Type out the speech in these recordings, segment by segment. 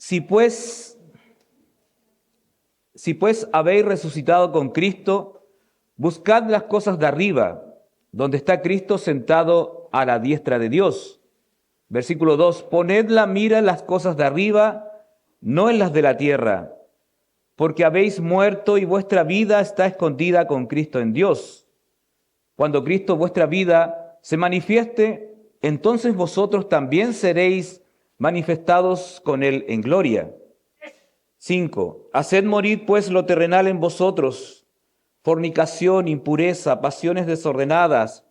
Si pues, si pues habéis resucitado con Cristo, buscad las cosas de arriba, donde está Cristo sentado a la diestra de Dios. Versículo 2, poned la mira en las cosas de arriba, no en las de la tierra, porque habéis muerto y vuestra vida está escondida con Cristo en Dios. Cuando Cristo vuestra vida se manifieste, entonces vosotros también seréis manifestados con Él en gloria. 5. Haced morir pues lo terrenal en vosotros, fornicación, impureza, pasiones desordenadas,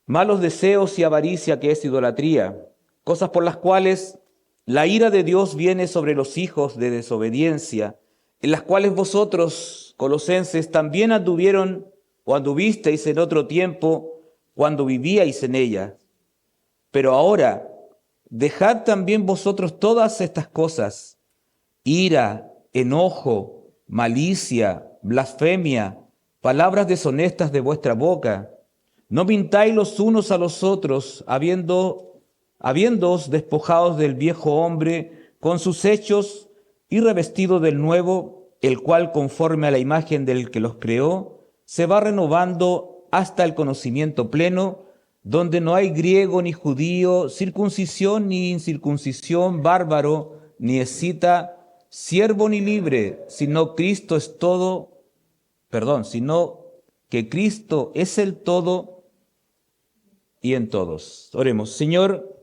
malos deseos y avaricia, que es idolatría, cosas por las cuales la ira de Dios viene sobre los hijos de desobediencia, en las cuales vosotros, colosenses, también anduvieron o anduvisteis en otro tiempo cuando vivíais en ellas. Pero ahora, dejad también vosotros todas estas cosas: ira, enojo, malicia, blasfemia, palabras deshonestas de vuestra boca. No mintáis los unos a los otros, habiéndoos despojados del viejo hombre con sus hechos y revestido del nuevo, el cual, conforme a la imagen del que los creó, se va renovando hasta el conocimiento pleno, donde no hay griego ni judío, circuncisión ni incircuncisión, bárbaro ni escita, siervo ni libre, sino que Cristo es el todo y en todos. Oremos. Señor,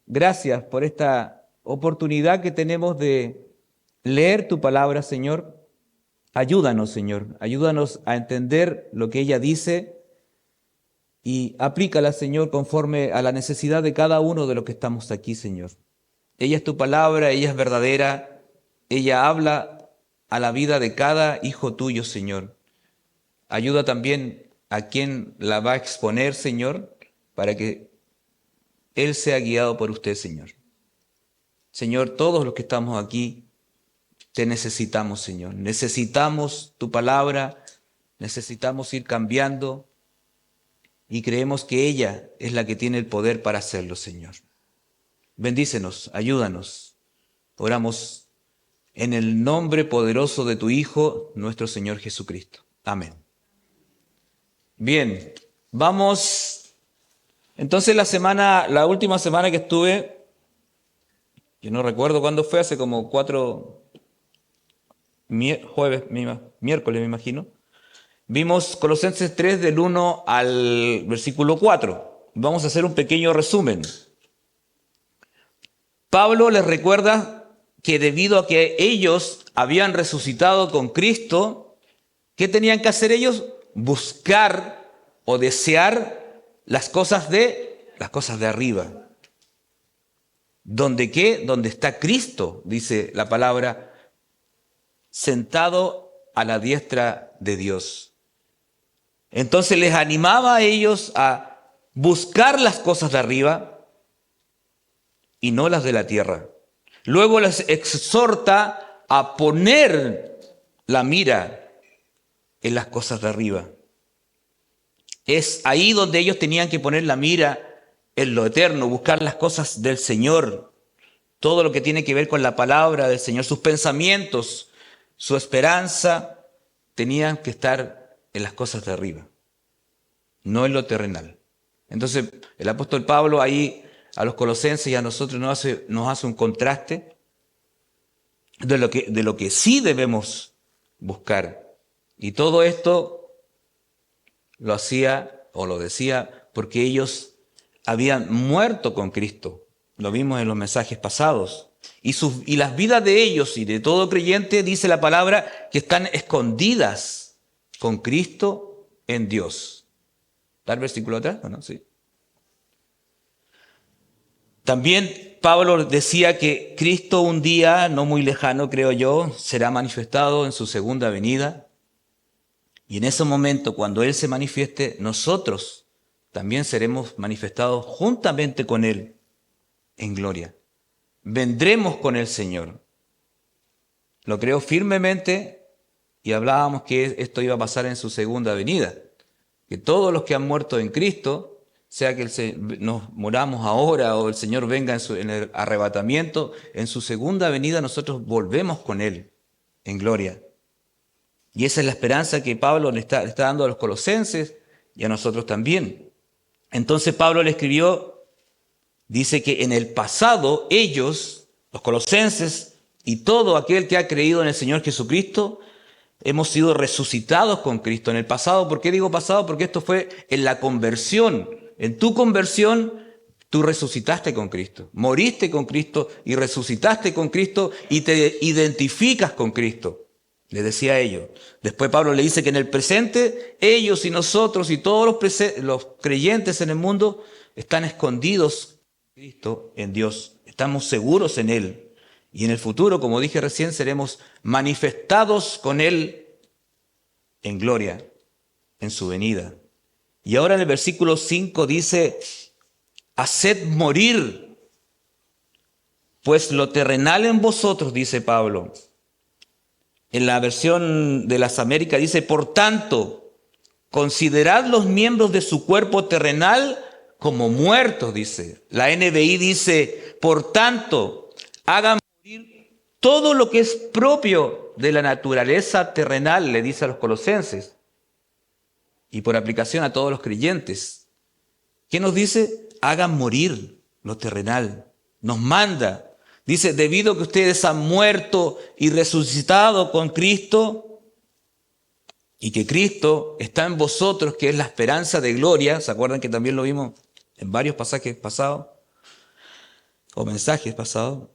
gracias por esta oportunidad que tenemos de leer tu palabra, Señor. Ayúdanos, Señor, ayúdanos a entender lo que ella dice y aplícala, Señor, conforme a la necesidad de cada uno de los que estamos aquí, Señor. Ella es tu palabra, ella es verdadera, ella habla a la vida de cada hijo tuyo, Señor. Ayuda también a quien la va a exponer, Señor, para que él sea guiado por usted, Señor. Señor, todos los que estamos aquí, te necesitamos, Señor. Necesitamos tu palabra, necesitamos ir cambiando y creemos que ella es la que tiene el poder para hacerlo, Señor. Bendícenos, ayúdanos. Oramos en el nombre poderoso de tu Hijo, nuestro Señor Jesucristo. Amén. Bien, vamos. Entonces la última semana que estuve, yo no recuerdo cuándo fue, hace como miércoles me imagino, vimos Colosenses 3 del 1 al versículo 4. Vamos a hacer un pequeño resumen. Pablo les recuerda que debido a que ellos habían resucitado con Cristo, ¿qué tenían que hacer ellos? Buscar o desear las cosas de arriba. ¿Dónde qué? Donde está Cristo, dice la palabra, sentado a la diestra de Dios. Entonces les animaba a ellos a buscar las cosas de arriba y no las de la tierra. Luego les exhorta a poner la mira en las cosas de arriba. Es ahí donde ellos tenían que poner la mira en lo eterno, buscar las cosas del Señor, todo lo que tiene que ver con la palabra del Señor, sus pensamientos, su esperanza, tenían que estar en las cosas de arriba, no en lo terrenal. Entonces el apóstol Pablo ahí a los colosenses y a nosotros nos hace un contraste de lo que sí debemos buscar. Y todo esto lo hacía o lo decía porque ellos habían muerto con Cristo. Lo vimos en los mensajes pasados. Y las vidas de ellos y de todo creyente, dice la palabra, que están escondidas con Cristo en Dios. ¿Está el versículo atrás o no? Sí. También Pablo decía que Cristo un día, no muy lejano creo yo, será manifestado en su segunda venida. Y en ese momento, cuando Él se manifieste, nosotros también seremos manifestados juntamente con Él en gloria. Vendremos con el Señor. Lo creo firmemente y hablábamos que esto iba a pasar en su segunda venida. Que todos los que han muerto en Cristo sea que nos moramos ahora o el Señor venga en el arrebatamiento, en su segunda venida nosotros volvemos con Él en gloria. Y esa es la esperanza que Pablo le está dando a los colosenses y a nosotros también. Entonces Pablo le escribió, dice que en el pasado ellos, los colosenses y todo aquel que ha creído en el Señor Jesucristo, hemos sido resucitados con Cristo. En el pasado, ¿por qué digo pasado? Porque esto fue en la conversión. En tu conversión, tú resucitaste con Cristo, moriste con Cristo y resucitaste con Cristo y te identificas con Cristo. Les decía a ellos. Después Pablo le dice que en el presente, ellos y nosotros y todos los creyentes en el mundo están escondidos en Cristo, en Dios. Estamos seguros en Él. Y en el futuro, como dije recién, seremos manifestados con Él en gloria, en su venida. Y ahora en el versículo 5 dice, haced morir, pues lo terrenal en vosotros, dice Pablo. En la versión de las Américas dice, por tanto, considerad los miembros de su cuerpo terrenal como muertos, dice. La NBI dice, por tanto, hagan morir todo lo que es propio de la naturaleza terrenal, le dice a los colosenses. Y por aplicación a todos los creyentes. ¿Qué nos dice? Hagan morir lo terrenal. Nos manda. Dice, debido a que ustedes han muerto y resucitado con Cristo, y que Cristo está en vosotros, que es la esperanza de gloria. ¿Se acuerdan que también lo vimos en varios pasajes pasados? O mensajes pasados.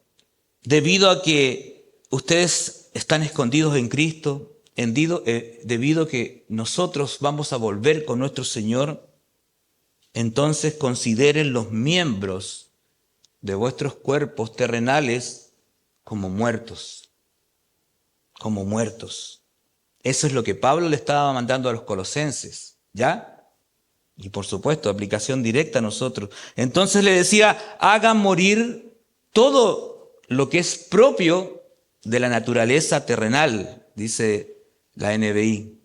Debido a que ustedes están escondidos en Cristo, debido a que nosotros vamos a volver con nuestro Señor, entonces consideren los miembros de vuestros cuerpos terrenales como muertos. Como muertos. Eso es lo que Pablo le estaba mandando a los colosenses, ¿ya? Y por supuesto, aplicación directa a nosotros. Entonces le decía, hagan morir todo lo que es propio de la naturaleza terrenal, dice la NBI.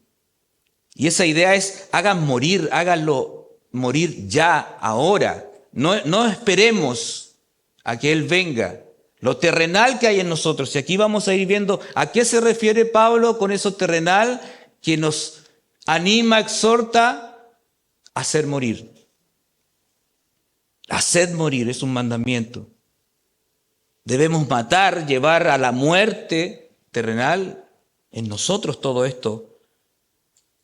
Y esa idea es, hagan morir, háganlo morir ya, ahora. No esperemos a que Él venga. Lo terrenal que hay en nosotros. Y aquí vamos a ir viendo a qué se refiere Pablo con eso terrenal que nos anima, exhorta a hacer morir. Haced morir es un mandamiento. Debemos matar, llevar a la muerte terrenal en nosotros todo esto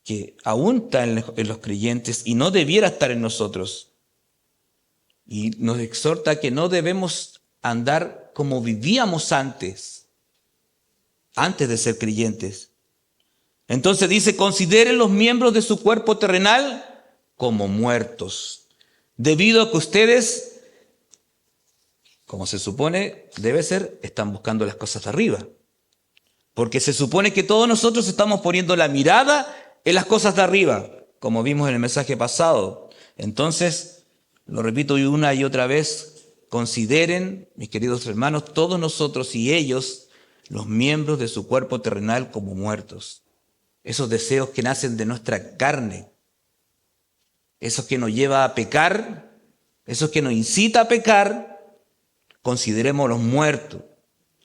que aún está en los creyentes y no debiera estar en nosotros. Y nos exhorta que no debemos andar como vivíamos antes de ser creyentes. Entonces dice, consideren los miembros de su cuerpo terrenal como muertos, debido a que ustedes, como se supone debe ser, están buscando las cosas de arriba. Porque se supone que todos nosotros estamos poniendo la mirada en las cosas de arriba, como vimos en el mensaje pasado. Entonces, lo repito una y otra vez, consideren, mis queridos hermanos, todos nosotros y ellos, los miembros de su cuerpo terrenal como muertos. Esos deseos que nacen de nuestra carne, esos que nos lleva a pecar, esos que nos incita a pecar, considerémoslos muertos.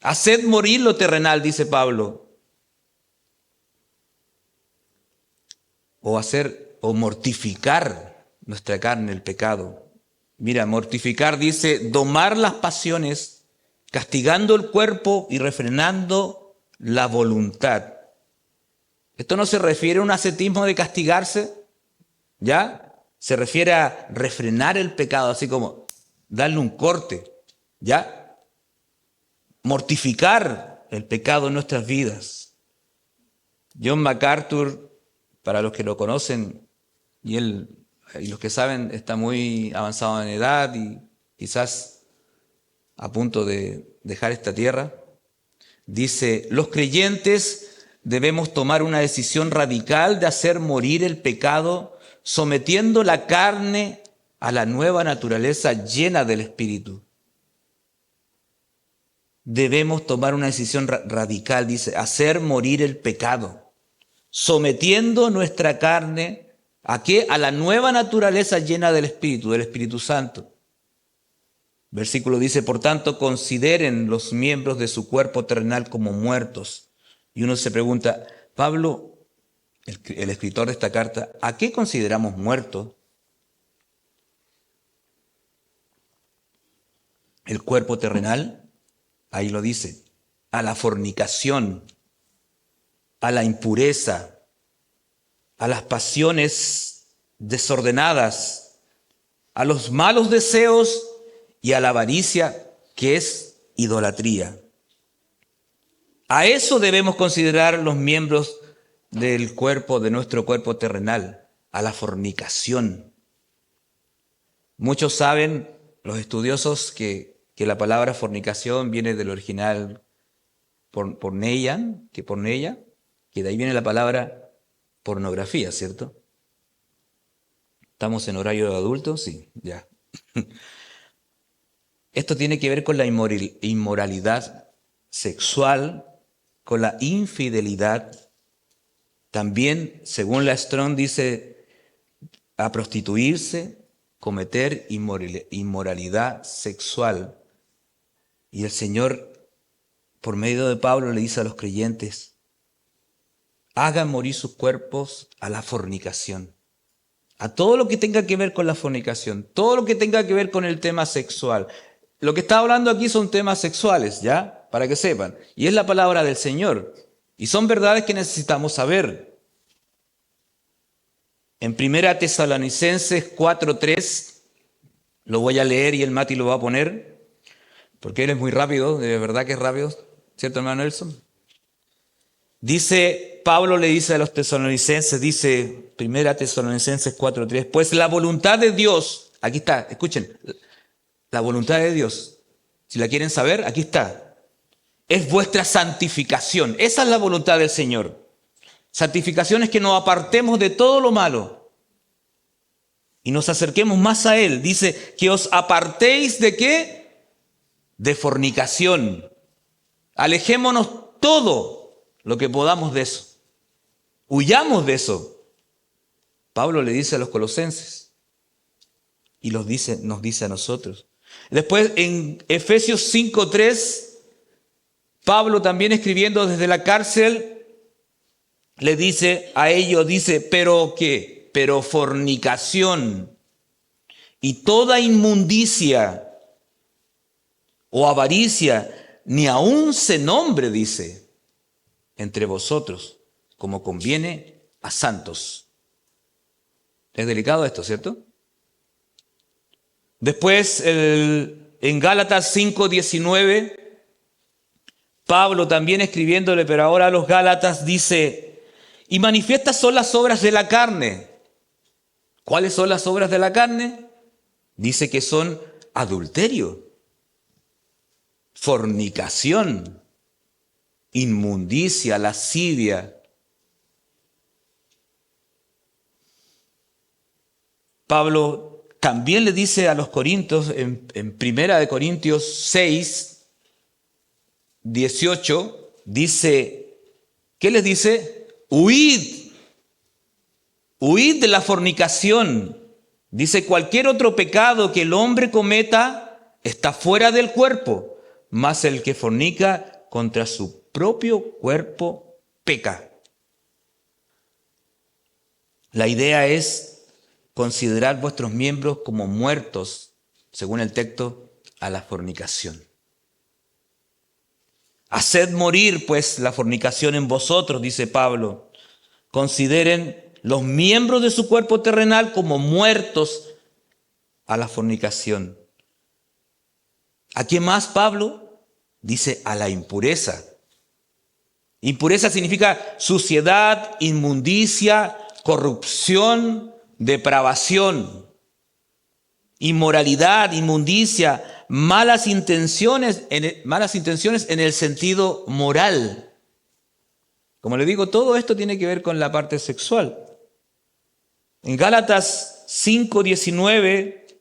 Haced morir lo terrenal, dice Pablo. O mortificar nuestra carne, el pecado. Mira, mortificar dice domar las pasiones, castigando el cuerpo y refrenando la voluntad. Esto no se refiere a un ascetismo de castigarse, ¿ya? Se refiere a refrenar el pecado, así como darle un corte, ¿ya? Mortificar el pecado en nuestras vidas. John MacArthur, para los que lo conocen, y los que saben, está muy avanzado en edad y quizás a punto de dejar esta tierra, dice, los creyentes debemos tomar una decisión radical de hacer morir el pecado, sometiendo la carne a la nueva naturaleza llena del Espíritu. Debemos tomar una decisión radical, dice, hacer morir el pecado, sometiendo nuestra carne ¿A qué? A la nueva naturaleza llena del Espíritu Santo. Versículo dice, por tanto, consideren los miembros de su cuerpo terrenal como muertos. Y uno se pregunta, Pablo, el escritor de esta carta, ¿a qué consideramos muertos? El cuerpo terrenal, ahí lo dice, a la fornicación, a la impureza, a las pasiones desordenadas, a los malos deseos y a la avaricia, que es idolatría. A eso debemos considerar los miembros del cuerpo, de nuestro cuerpo terrenal, a la fornicación. Muchos saben, los estudiosos, que la palabra fornicación viene del original porneia, que de ahí viene la palabra pornografía, ¿cierto? ¿Estamos en horario de adultos? Sí, ya. Esto tiene que ver con la inmoralidad sexual, con la infidelidad. También, según la Strong, dice a prostituirse, cometer inmoralidad sexual. Y el Señor, por medio de Pablo, le dice a los creyentes, hagan morir sus cuerpos a la fornicación, a todo lo que tenga que ver con la fornicación, todo lo que tenga que ver con el tema sexual. Lo que está hablando aquí son temas sexuales, ¿ya? Para que sepan. Y es la palabra del Señor. Y son verdades que necesitamos saber. En 1 Tesalonicenses 4:3, lo voy a leer y el Mati lo va a poner, porque él es muy rápido, de verdad que es rápido, ¿cierto, hermano Nelson? Dice, Pablo le dice a los tesalonicenses, dice 1 Tesalonicenses 4:3, pues la voluntad de Dios, aquí está, escuchen, la voluntad de Dios, si la quieren saber, aquí está, es vuestra santificación. Esa es la voluntad del Señor. Santificación es que nos apartemos de todo lo malo y nos acerquemos más a Él. Dice que os apartéis ¿de qué? De fornicación. Alejémonos todo lo que podamos de eso. Huyamos de eso. Pablo le dice a los colosenses y nos dice a nosotros. Después en Efesios 5:3, Pablo también escribiendo desde la cárcel, le dice a ellos, dice, ¿pero qué? Pero fornicación y toda inmundicia o avaricia, ni aún se nombre, dice, entre vosotros, como conviene a santos. Es delicado esto, ¿cierto? Después, en Gálatas 5:19, Pablo también escribiéndole, pero ahora a los Gálatas, dice, y manifiestas son las obras de la carne. ¿Cuáles son las obras de la carne? Dice que son adulterio, fornicación, inmundicia, lascivia. Pablo también le dice a los corintios, en 1 Corintios 6:18, dice, ¿qué les dice? Huid de la fornicación. Dice, cualquier otro pecado que el hombre cometa está fuera del cuerpo, mas el que fornica contra su propio cuerpo peca. La idea es considerar vuestros miembros como muertos, según el texto, a la fornicación. Haced morir, pues, la fornicación en vosotros, dice Pablo. Consideren los miembros de su cuerpo terrenal como muertos a la fornicación. ¿A qué más, Pablo? Dice a la impureza. Impureza significa suciedad, inmundicia, corrupción, depravación, inmoralidad, inmundicia, malas intenciones en el sentido moral. Como le digo, todo esto tiene que ver con la parte sexual. En Gálatas 5:19,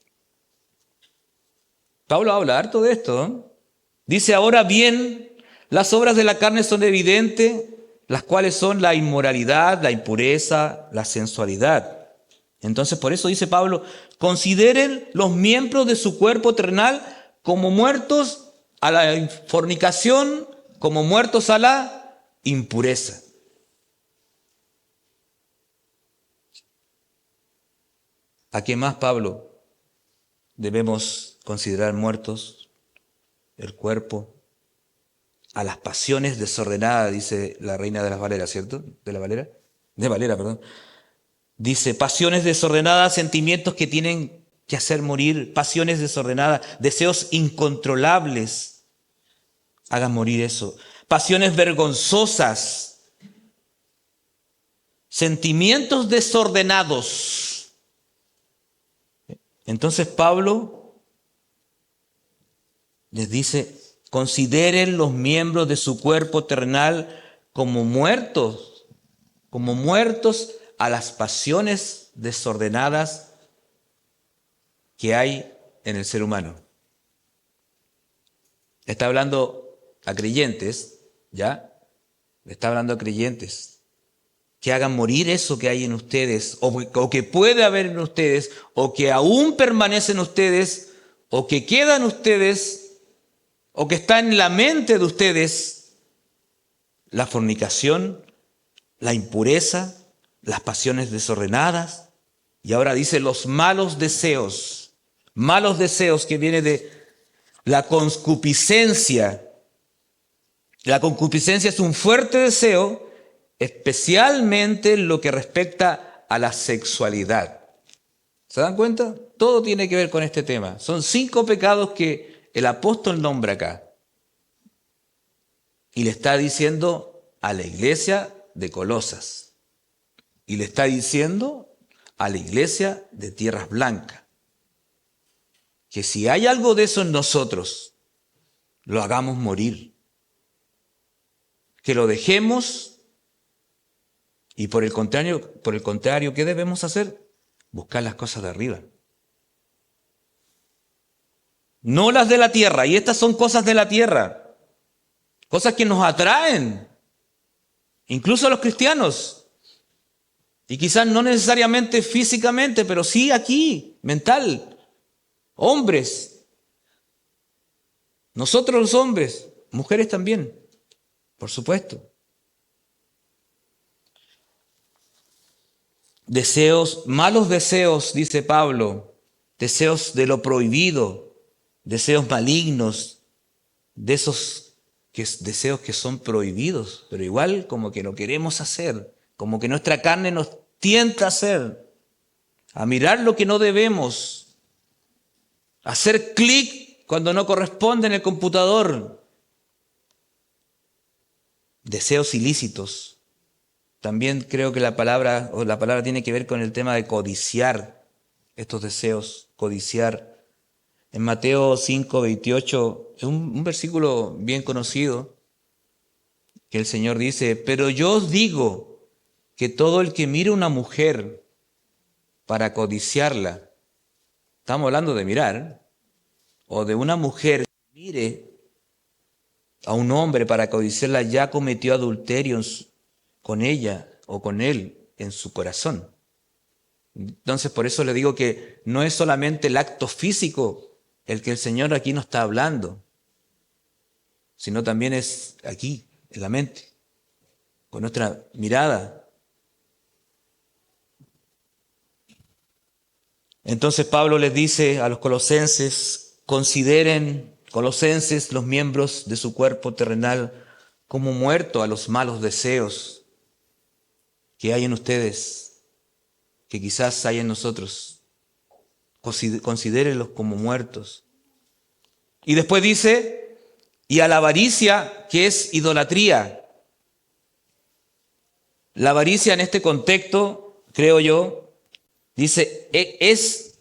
Pablo habla harto de esto, ¿no? Dice, ahora bien, las obras de la carne son evidentes, las cuales son la inmoralidad, la impureza, la sensualidad, Entonces, por eso dice Pablo, consideren los miembros de su cuerpo terrenal como muertos a la fornicación, como muertos a la impureza. ¿A qué más, Pablo, debemos considerar muertos? El cuerpo. A las pasiones desordenadas, dice la Reina de las Valeras, ¿cierto? De Valera, perdón. Dice, pasiones desordenadas, sentimientos que tienen que hacer morir, pasiones desordenadas, deseos incontrolables. Hagan morir eso. Pasiones vergonzosas, sentimientos desordenados. Entonces Pablo les dice, consideren los miembros de su cuerpo terrenal como muertos a las pasiones desordenadas que hay en el ser humano. Está hablando a creyentes, ¿ya? Está hablando a creyentes. Que hagan morir eso que hay en ustedes, o que puede haber en ustedes, o que aún permanece en ustedes, o que queda en ustedes, o que está en la mente de ustedes, la fornicación, la impureza, las pasiones desordenadas, y ahora dice los malos deseos que viene de la concupiscencia. La concupiscencia es un fuerte deseo, especialmente en lo que respecta a la sexualidad. ¿Se dan cuenta? Todo tiene que ver con este tema. Son 5 pecados que el apóstol nombra acá. Y le está diciendo a la iglesia de Colosas. Y le está diciendo a la iglesia de Tierras Blancas. Que si hay algo de eso en nosotros, lo hagamos morir. Que lo dejemos y por el contrario, ¿qué debemos hacer? Buscar las cosas de arriba. No las de la tierra. Y estas son cosas de la tierra. Cosas que nos atraen. Incluso a los cristianos. Y quizás no necesariamente físicamente, pero sí aquí, mental. Hombres. Nosotros los hombres. Mujeres también. Por supuesto. Deseos, malos deseos, dice Pablo, deseos de lo prohibido, deseos malignos, de esos deseos que son prohibidos, pero igual como que lo queremos hacer, como que nuestra carne nos tienta a hacer, a mirar lo que no debemos, a hacer clic cuando no corresponde en el computador. Deseos ilícitos. También creo que la palabra tiene que ver con el tema de codiciar estos deseos, codiciar. En Mateo 5:28, es un versículo bien conocido, que el Señor dice, pero yo os digo que todo el que mire una mujer para codiciarla, estamos hablando de mirar, o de una mujer que mire a un hombre para codiciarla, ya cometió adulterio con ella o con él en su corazón. Entonces, por eso le digo que no es solamente el acto físico el que el Señor aquí nos está hablando, sino también es aquí, en la mente, con nuestra mirada. Entonces Pablo les dice a los colosenses, consideren, colosenses, los miembros de su cuerpo terrenal como muertos a los malos deseos que hay en ustedes, que quizás hay en nosotros. Considérenlos como muertos. Y después dice, y a la avaricia, que es idolatría. La avaricia en este contexto, creo yo, dice, es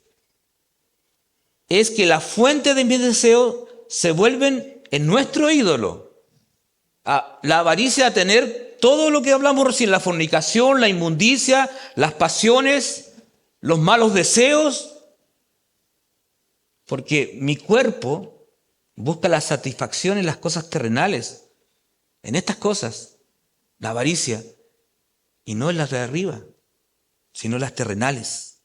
que la fuente de mis deseos se vuelven en nuestro ídolo. La avaricia a tener todo lo que hablamos recién, la fornicación, la inmundicia, las pasiones, los malos deseos, porque mi cuerpo busca la satisfacción en las cosas terrenales, en estas cosas, la avaricia, y no en las de arriba, sino las terrenales.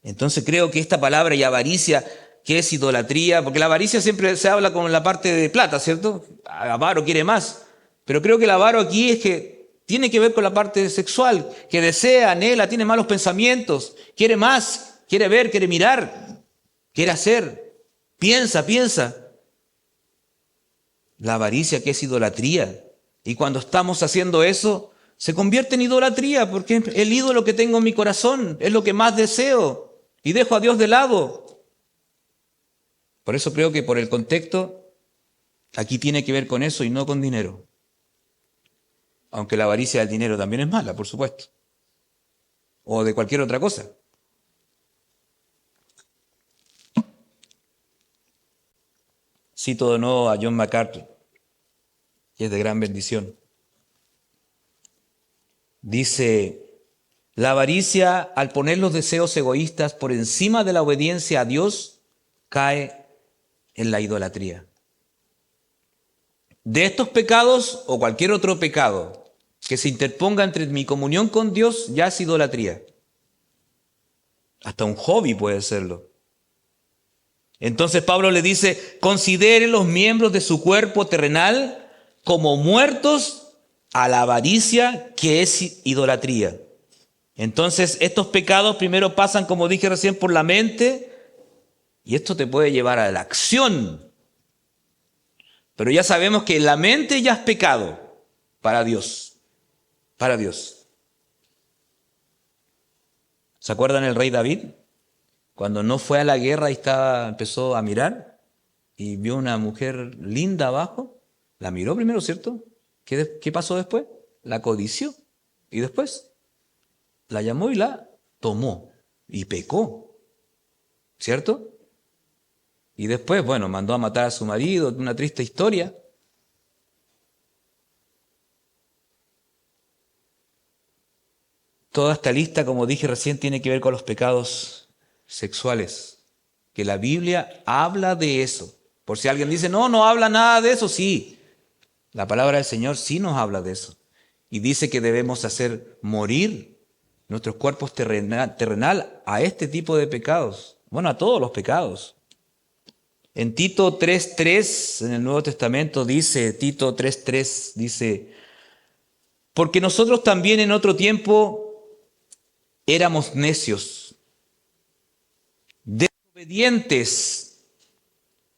Entonces creo que esta palabra y avaricia, que es idolatría, porque la avaricia siempre se habla con la parte de plata, ¿cierto? Avaro quiere más. Pero creo que el avaro aquí es que tiene que ver con la parte sexual, que desea, anhela, tiene malos pensamientos, quiere más, quiere ver, quiere mirar, quiere hacer, piensa. La avaricia, que es idolatría. Y cuando estamos haciendo eso, se convierte en idolatría, porque es el ídolo que tengo en mi corazón, es lo que más deseo, y dejo a Dios de lado. Por eso creo que por el contexto, aquí tiene que ver con eso y no con dinero. Aunque la avaricia del dinero también es mala, por supuesto. O de cualquier otra cosa. Cito de nuevo a John MacArthur, que es de gran bendición. Dice, la avaricia, al poner los deseos egoístas por encima de la obediencia a Dios, cae en la idolatría. De estos pecados o cualquier otro pecado que se interponga entre mi comunión con Dios, ya es idolatría. Hasta un hobby puede serlo. Entonces Pablo le dice, considere los miembros de su cuerpo terrenal como muertos a la avaricia, que es idolatría. Entonces estos pecados primero pasan, como dije recién, por la mente, y esto te puede llevar a la acción. Pero ya sabemos que la mente ya es pecado para Dios. Para Dios. ¿Se acuerdan el rey David? Cuando no fue a la guerra y empezó a mirar y vio una mujer linda abajo. La miró primero, ¿cierto? ¿Qué pasó después? La codició. Y después la llamó y la tomó. Y pecó. ¿Cierto? Y después, bueno, mandó a matar a su marido. Una triste historia. Toda esta lista, como dije recién, tiene que ver con los pecados sexuales, que la Biblia habla de eso. Por si alguien dice, no habla nada de eso, sí. La palabra del Señor sí nos habla de eso. Y dice que debemos hacer morir nuestros cuerpos terrenal a este tipo de pecados. Bueno, a todos los pecados. En Tito 3:3, en el Nuevo Testamento, Tito 3:3, dice, porque nosotros también en otro tiempo éramos necios, desobedientes,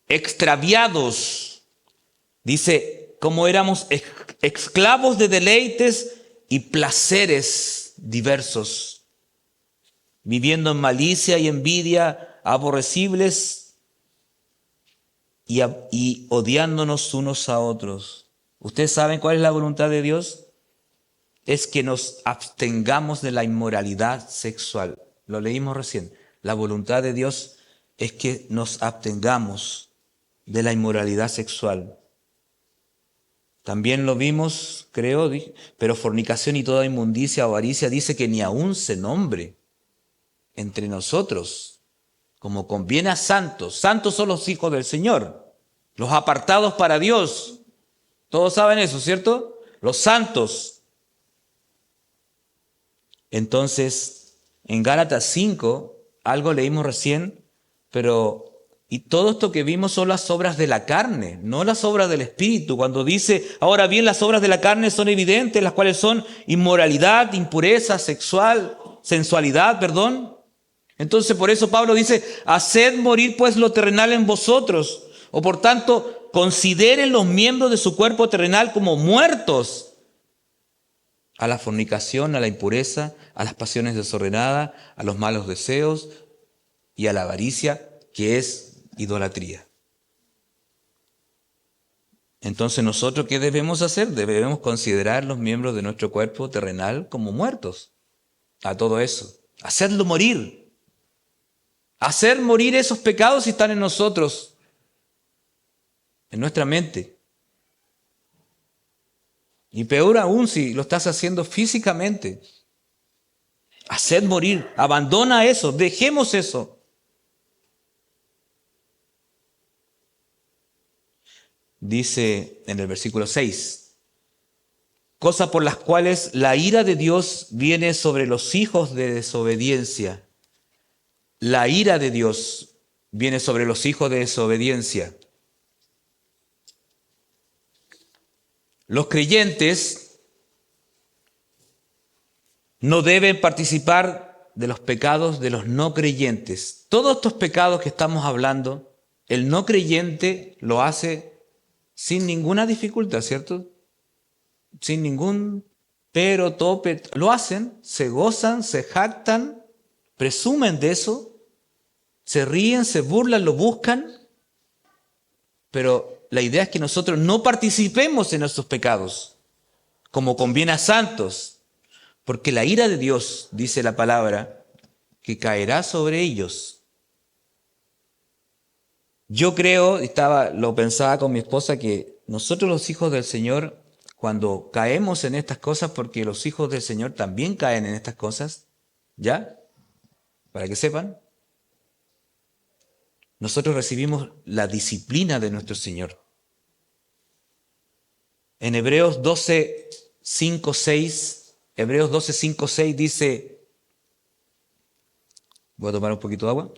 extraviados. Dice, como éramos esclavos de deleites y placeres diversos, viviendo en malicia y envidia, aborrecibles y odiándonos unos a otros. ¿Ustedes saben cuál es la voluntad de Dios? Es que nos abstengamos de la inmoralidad sexual. Lo leímos recién. La voluntad de Dios es que nos abstengamos de la inmoralidad sexual. También lo vimos, creo, pero fornicación y toda inmundicia o avaricia dice que ni aún se nombre entre nosotros, como conviene a santos. Santos son los hijos del Señor, los apartados para Dios. Todos saben eso, ¿cierto? Los santos. Entonces, en Gálatas 5, algo leímos recién, y todo esto que vimos son las obras de la carne, no las obras del Espíritu. Cuando dice, ahora bien, las obras de la carne son evidentes, las cuales son inmoralidad, impureza sexual, sensualidad, Entonces, por eso Pablo dice, haced morir pues lo terrenal en vosotros, o por tanto, consideren los miembros de su cuerpo terrenal como muertos a la fornicación, a la impureza, a las pasiones desordenadas, a los malos deseos y a la avaricia, que es idolatría. Entonces, ¿nosotros qué debemos hacer? Debemos considerar los miembros de nuestro cuerpo terrenal como muertos a todo eso. Hacerlo morir. Hacer morir esos pecados si están en nosotros, en nuestra mente. Y peor aún si lo estás haciendo físicamente. Haced morir, abandona eso, dejemos eso. Dice en el versículo 6, cosas por las cuales la ira de Dios viene sobre los hijos de desobediencia, la ira de Dios viene sobre los hijos de desobediencia. Los creyentes no deben participar de los pecados de los no creyentes. Todos estos pecados que estamos hablando, el no creyente lo hace sin ninguna dificultad, ¿cierto? Sin ningún pero, tope. Lo hacen, se gozan, se jactan, presumen de eso, se ríen, se burlan, lo buscan. Pero la idea es que nosotros no participemos en nuestros pecados, como conviene a santos, porque la ira de Dios, dice la palabra, que caerá sobre ellos. Yo creo, lo pensaba con mi esposa, que nosotros los hijos del Señor, cuando caemos en estas cosas, porque los hijos del Señor también caen en estas cosas, ¿ya? Para que sepan, nosotros recibimos la disciplina de nuestro Señor. En Hebreos 12, 5, 6, Hebreos 12, 5, 6 dice, voy a tomar un poquito de agua.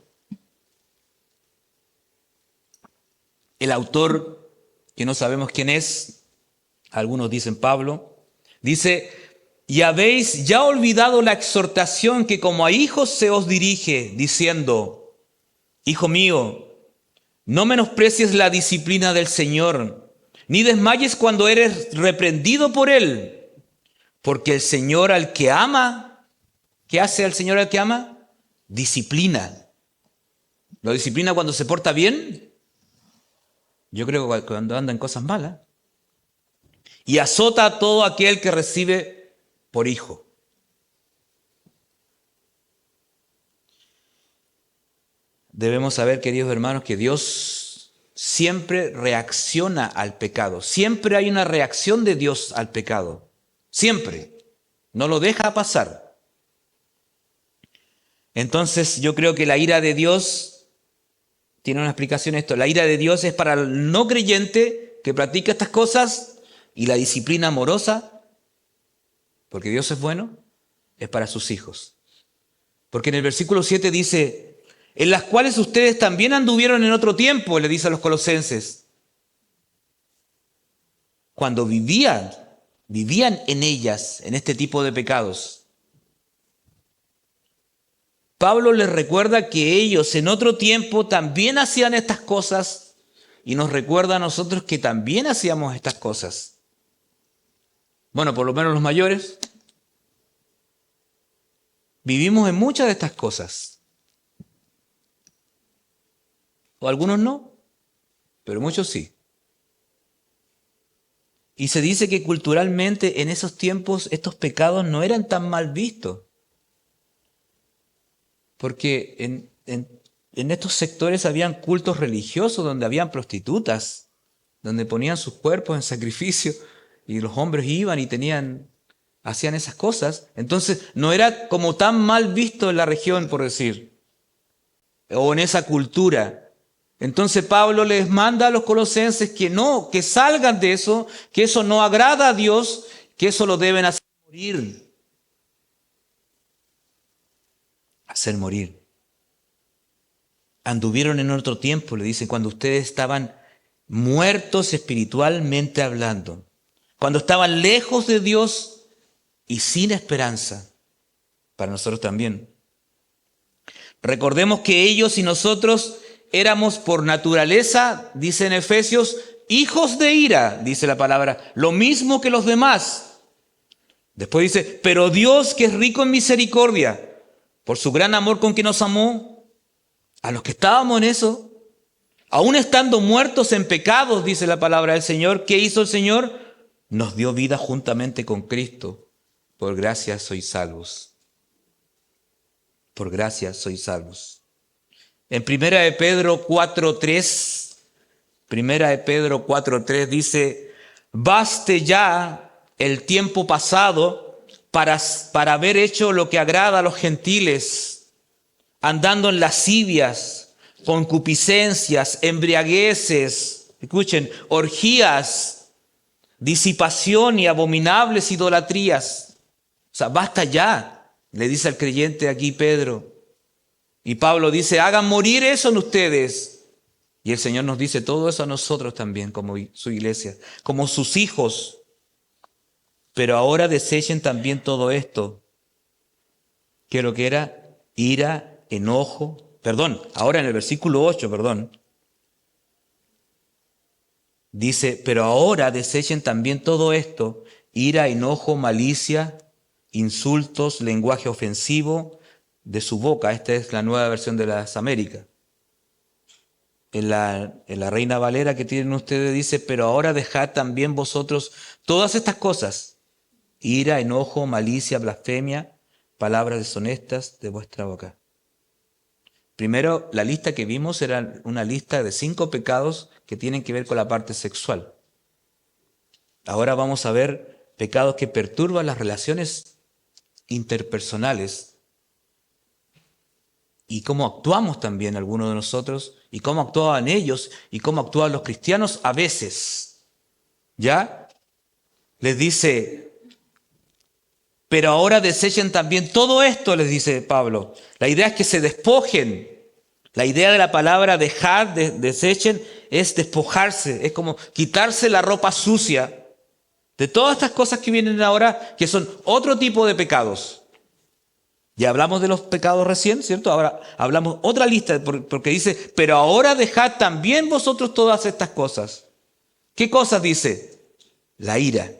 El autor, que no sabemos quién es, algunos dicen Pablo, dice, y habéis ya olvidado la exhortación que como a hijos se os dirige, diciendo, hijo mío, no menosprecies la disciplina del Señor, ni desmayes cuando eres reprendido por Él, porque el Señor al que ama, ¿qué hace el Señor al que ama? Disciplina. ¿Lo disciplina cuando se porta bien? Yo creo que cuando anda en cosas malas. Y azota a todo aquel que recibe por hijo. Debemos saber, queridos hermanos, que Dios siempre reacciona al pecado. Siempre hay una reacción de Dios al pecado. Siempre. No lo deja pasar. Entonces yo creo que la ira de Dios tiene una explicación esto. La ira de Dios es para el no creyente que practica estas cosas, y la disciplina amorosa, porque Dios es bueno, es para sus hijos. Porque en el versículo 7 dice, en las cuales ustedes también anduvieron en otro tiempo, le dice a los colosenses, cuando vivían en ellas, en este tipo de pecados. Pablo les recuerda que ellos en otro tiempo también hacían estas cosas y nos recuerda a nosotros que también hacíamos estas cosas. Bueno, por lo menos los mayores vivimos en muchas de estas cosas. O algunos no, pero muchos sí. Y se dice que culturalmente en esos tiempos estos pecados no eran tan mal vistos. Porque en estos sectores habían cultos religiosos donde habían prostitutas, donde ponían sus cuerpos en sacrificio y los hombres iban y hacían esas cosas. Entonces no era como tan mal visto en la región, por decir, o en esa cultura. Entonces Pablo les manda a los colosenses que salgan de eso, que eso no agrada a Dios, que eso lo deben hacer morir. Hacer morir. Anduvieron en otro tiempo, le dicen, cuando ustedes estaban muertos espiritualmente hablando, cuando estaban lejos de Dios y sin esperanza. Para nosotros también. Recordemos que ellos y nosotros éramos por naturaleza, dice en Efesios, hijos de ira, dice la palabra, lo mismo que los demás. Después dice, pero Dios, que es rico en misericordia, por su gran amor con que nos amó, a los que estábamos en eso, aún estando muertos en pecados, dice la palabra del Señor, ¿qué hizo el Señor? Nos dio vida juntamente con Cristo. Por gracia sois salvos. Por gracia sois salvos. En Primera de Pedro 4:3 dice, baste ya el tiempo pasado para haber hecho lo que agrada a los gentiles, andando en lascivias, concupiscencias, embriagueces, escuchen, orgías, disipación y abominables idolatrías. O sea, basta ya, le dice al creyente aquí Pedro. Y Pablo dice, hagan morir eso en ustedes. Y el Señor nos dice todo eso a nosotros también, como su iglesia, como sus hijos. Pero ahora desechen también todo esto. Que lo que era ira, enojo, ahora en el versículo 8, dice, pero ahora desechen también todo esto, ira, enojo, malicia, insultos, lenguaje ofensivo de su boca. Esta es la nueva versión de las Américas. En la Reina Valera que tienen ustedes dice, pero ahora dejad también vosotros todas estas cosas, ira, enojo, malicia, blasfemia, palabras deshonestas de vuestra boca. Primero, la lista que vimos era una lista de 5 pecados que tienen que ver con la parte sexual. Ahora vamos a ver pecados que perturban las relaciones interpersonales y cómo actuamos también algunos de nosotros y cómo actuaban ellos y cómo actúan los cristianos a veces. ¿Ya? Les dice, pero ahora desechen también todo esto, les dice Pablo. La idea es que se despojen. La idea de la palabra dejar, desechen, es despojarse, es como quitarse la ropa sucia de todas estas cosas que vienen ahora, que son otro tipo de pecados. Ya hablamos de los pecados recién, ¿cierto? Ahora hablamos otra lista, porque dice, pero ahora dejad también vosotros todas estas cosas. ¿Qué cosas dice? La ira.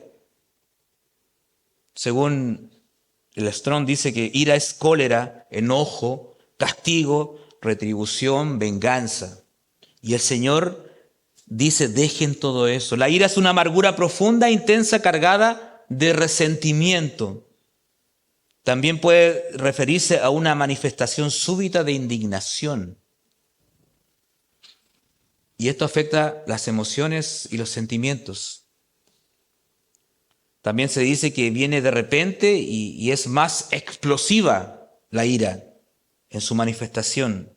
Según el Strong dice que ira es cólera, enojo, castigo, retribución, venganza. Y el Señor dice, dejen todo eso. La ira es una amargura profunda, intensa, cargada de resentimiento. También puede referirse a una manifestación súbita de indignación. Y esto afecta las emociones y los sentimientos. También se dice que viene de repente y es más explosiva la ira en su manifestación.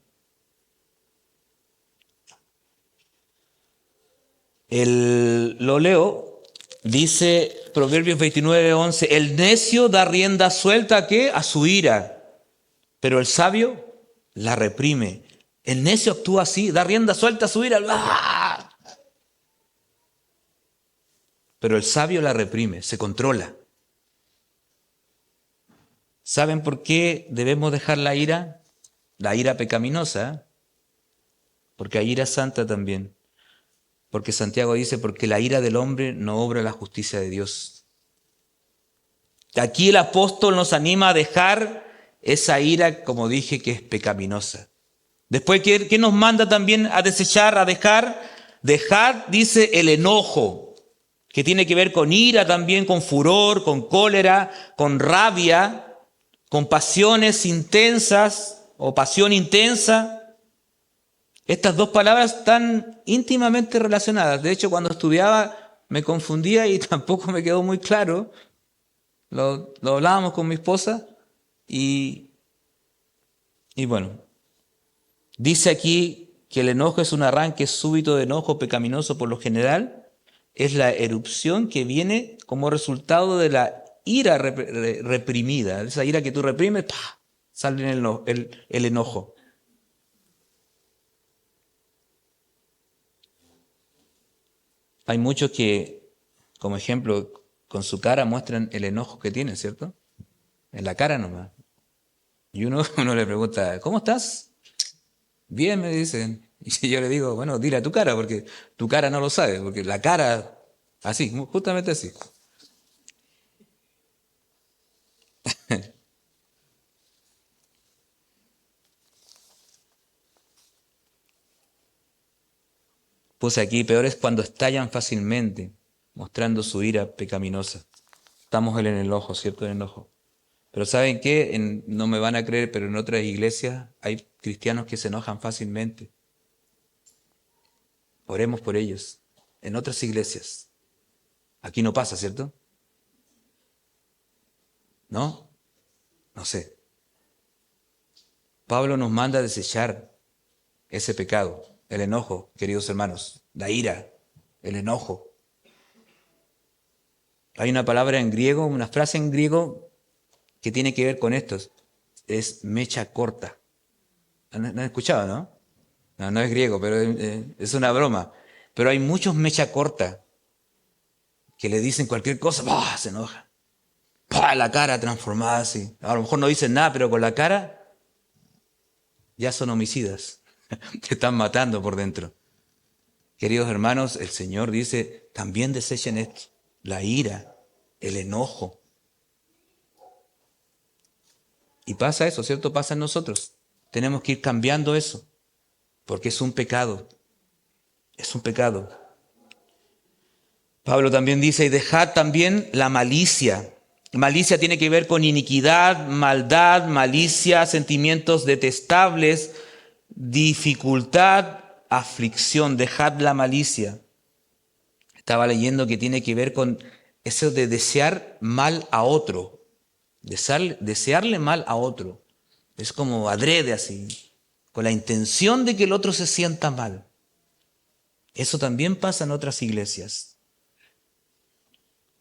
Lo leo, dice Proverbios 29:11, el necio da rienda suelta ¿a qué? A su ira, pero el sabio la reprime. El necio actúa así, da rienda suelta a su ira, ¡ah! Pero el sabio la reprime, se controla. ¿Saben por qué debemos dejar la ira? La ira pecaminosa, porque hay ira santa también. Porque Santiago dice, porque la ira del hombre no obra la justicia de Dios. Aquí el apóstol nos anima a dejar esa ira, como dije, que es pecaminosa. Después, ¿qué nos manda también a desechar, a dejar? Dejar, dice, el enojo, que tiene que ver con ira también, con furor, con cólera, con rabia, con pasiones intensas o pasión intensa. Estas dos palabras están íntimamente relacionadas. De hecho, cuando estudiaba me confundía y tampoco me quedó muy claro. Lo hablábamos con mi esposa y bueno, dice aquí que el enojo es un arranque súbito de enojo pecaminoso por lo general. Es la erupción que viene como resultado de la ira reprimida. Esa ira que tú reprimes, ¡pah!, sale el enojo. Hay muchos que, como ejemplo, con su cara muestran el enojo que tienen, ¿cierto? En la cara nomás. Y uno le pregunta, ¿cómo estás? Bien, me dicen. Y yo le digo, bueno, dile a tu cara, porque tu cara no lo sabe, porque la cara, así, justamente así. Puse aquí, peor es cuando estallan fácilmente, mostrando su ira pecaminosa. Estamos en el enojo, ¿cierto? En el enojo. Pero ¿saben qué? No me van a creer, pero en otras iglesias hay cristianos que se enojan fácilmente. Oremos por ellos. En otras iglesias. Aquí no pasa, ¿cierto? ¿No? No sé. Pablo nos manda a desechar ese pecado, el enojo, queridos hermanos, la ira, el enojo. Hay una palabra en griego, una frase en griego que tiene que ver con esto. Es mecha corta. ¿Han escuchado, no? No, no es griego, pero es una broma. Pero hay muchos mecha corta que le dicen cualquier cosa, ¡bah!, se enoja. ¡Pah!, la cara transformada así. A lo mejor no dicen nada, pero con la cara ya son homicidas. Te están matando por dentro. Queridos hermanos, el Señor dice, también desechen esto, la ira, el enojo. Y pasa eso, ¿cierto? Pasa en nosotros. Tenemos que ir cambiando eso, porque es un pecado. Es un pecado. Pablo también dice, y dejad también la malicia. Malicia tiene que ver con iniquidad, maldad, malicia, sentimientos detestables, dificultad, aflicción. Dejad la malicia. Estaba leyendo que tiene que ver con eso de desear mal a otro. Desearle mal a otro. Es como adrede así, con la intención de que el otro se sienta mal. Eso también pasa en otras iglesias.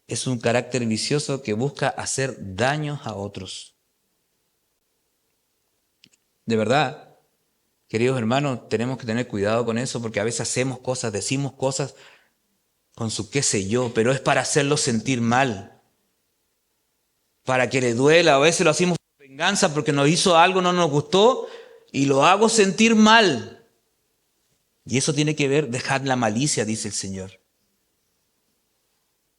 Es un carácter vicioso que busca hacer daños a otros. De verdad, queridos hermanos, tenemos que tener cuidado con eso porque a veces hacemos cosas, decimos cosas con su qué sé yo, pero es para hacerlo sentir mal, para que le duela. A veces lo hacemos por venganza porque nos hizo algo, no nos gustó y lo hago sentir mal. Y eso tiene que ver, dejad la malicia, dice el Señor.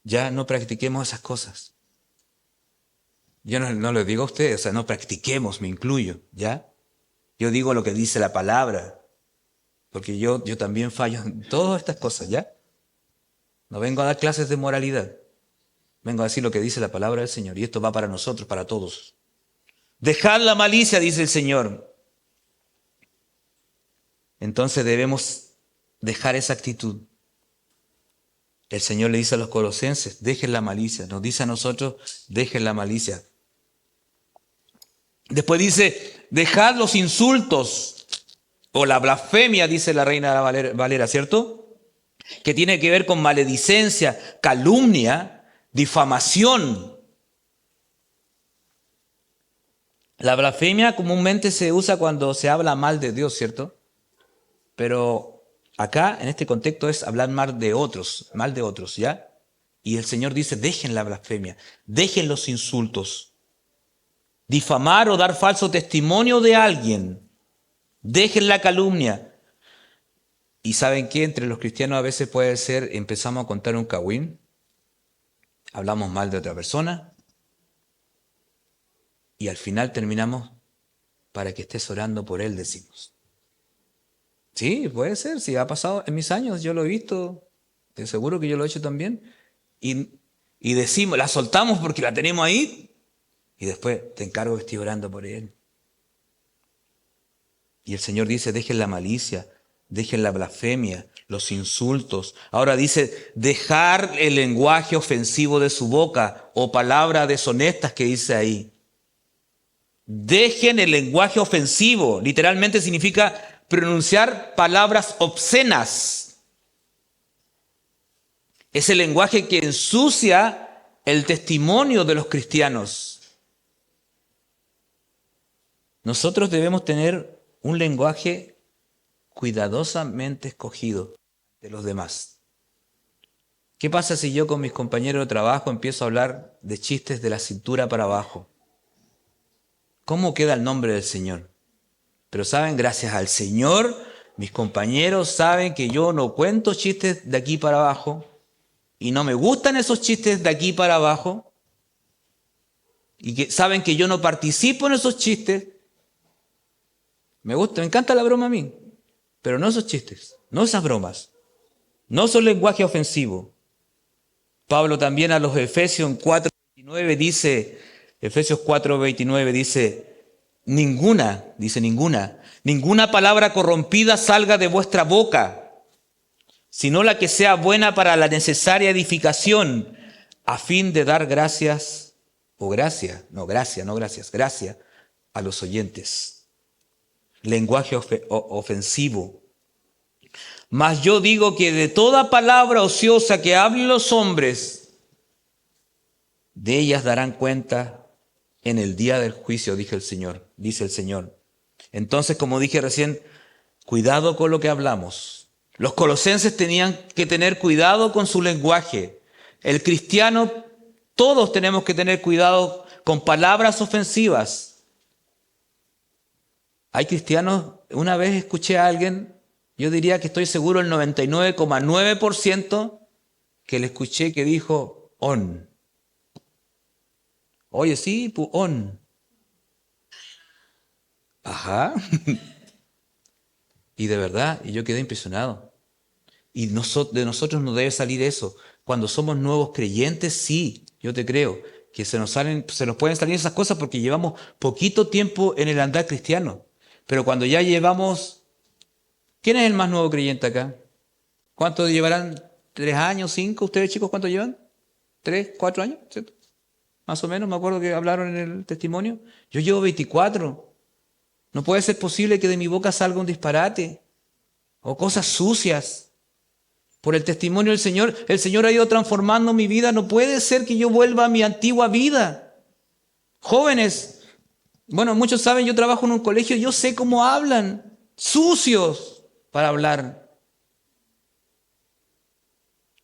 Ya no practiquemos esas cosas. Yo no les digo a ustedes, o sea, no practiquemos, me incluyo, ¿ya? Yo digo lo que dice la palabra, porque yo también fallo en todas estas cosas, ¿ya? No vengo a dar clases de moralidad, vengo a decir lo que dice la palabra del Señor, y esto va para nosotros, para todos. Dejad la malicia, dice el Señor. Entonces debemos dejar esa actitud. El Señor le dice a los colosenses, dejen la malicia. Nos dice a nosotros, dejen la malicia. Después dice, dejad los insultos o la blasfemia, dice la Reina Valera, ¿cierto? Que tiene que ver con maledicencia, calumnia, difamación. La blasfemia comúnmente se usa cuando se habla mal de Dios, ¿cierto? Pero acá, en este contexto, es hablar mal de otros, ¿ya? Y el Señor dice, dejen la blasfemia, dejen los insultos. Difamar o dar falso testimonio de alguien. Dejen la calumnia. ¿Y saben qué? Entre los cristianos a veces puede ser, empezamos a contar un cagüín, hablamos mal de otra persona y al final terminamos para que estés orando por él, decimos. Sí, puede ser, sí, ha pasado en mis años, yo lo he visto, de seguro que yo lo he hecho también. Y decimos, la soltamos porque la tenemos ahí y después te encargo que estés orando por él. Y el Señor dice, dejen la malicia, dejen la blasfemia, los insultos. Ahora dice, dejar el lenguaje ofensivo de su boca o palabras deshonestas que dice ahí. Dejen el lenguaje ofensivo, literalmente significa pronunciar palabras obscenas. Es el lenguaje que ensucia el testimonio de los cristianos. Nosotros debemos tener un lenguaje cuidadosamente escogido de los demás. ¿Qué pasa si yo con mis compañeros de trabajo empiezo a hablar de chistes de la cintura para abajo? ¿Cómo queda el nombre del Señor? Pero saben, gracias al Señor, mis compañeros saben que yo no cuento chistes de aquí para abajo y no me gustan esos chistes de aquí para abajo y que saben que yo no participo en esos chistes. Me encanta la broma a mí, pero no esos chistes, no esas bromas, no son lenguaje ofensivo. Pablo también a los Efesios 4:29 dice, Efesios 4:29 dice, ninguna palabra corrompida salga de vuestra boca, sino la que sea buena para la necesaria edificación, a fin de dar gracia a los oyentes. Lenguaje ofensivo. Mas yo digo que de toda palabra ociosa que hablen los hombres, de ellas darán cuenta en el día del juicio, dice el Señor. Entonces, como dije recién, cuidado con lo que hablamos. Los colosenses tenían que tener cuidado con su lenguaje. El cristiano, todos tenemos que tener cuidado con palabras ofensivas. Hay cristianos, una vez escuché a alguien, yo diría que estoy seguro el 99,9% que le escuché que dijo on. Oye, sí, pues on. Ajá. Y de verdad, y yo quedé impresionado. Y de nosotros no debe salir eso. Cuando somos nuevos creyentes, sí, yo te creo, que se nos pueden salir esas cosas porque llevamos poquito tiempo en el andar cristiano. Pero cuando ya llevamos, ¿quién es el más nuevo creyente acá? ¿Cuántos llevarán? ¿3 años, 5? ¿Ustedes chicos cuántos llevan? ¿3, 4 años? ¿Cierto? Más o menos, me acuerdo que hablaron en el testimonio. Yo llevo 24. No puede ser posible que de mi boca salga un disparate o cosas sucias. Por el testimonio del Señor, el Señor ha ido transformando mi vida. No puede ser que yo vuelva a mi antigua vida. Jóvenes, bueno, muchos saben, yo trabajo en un colegio, yo sé cómo hablan, sucios para hablar.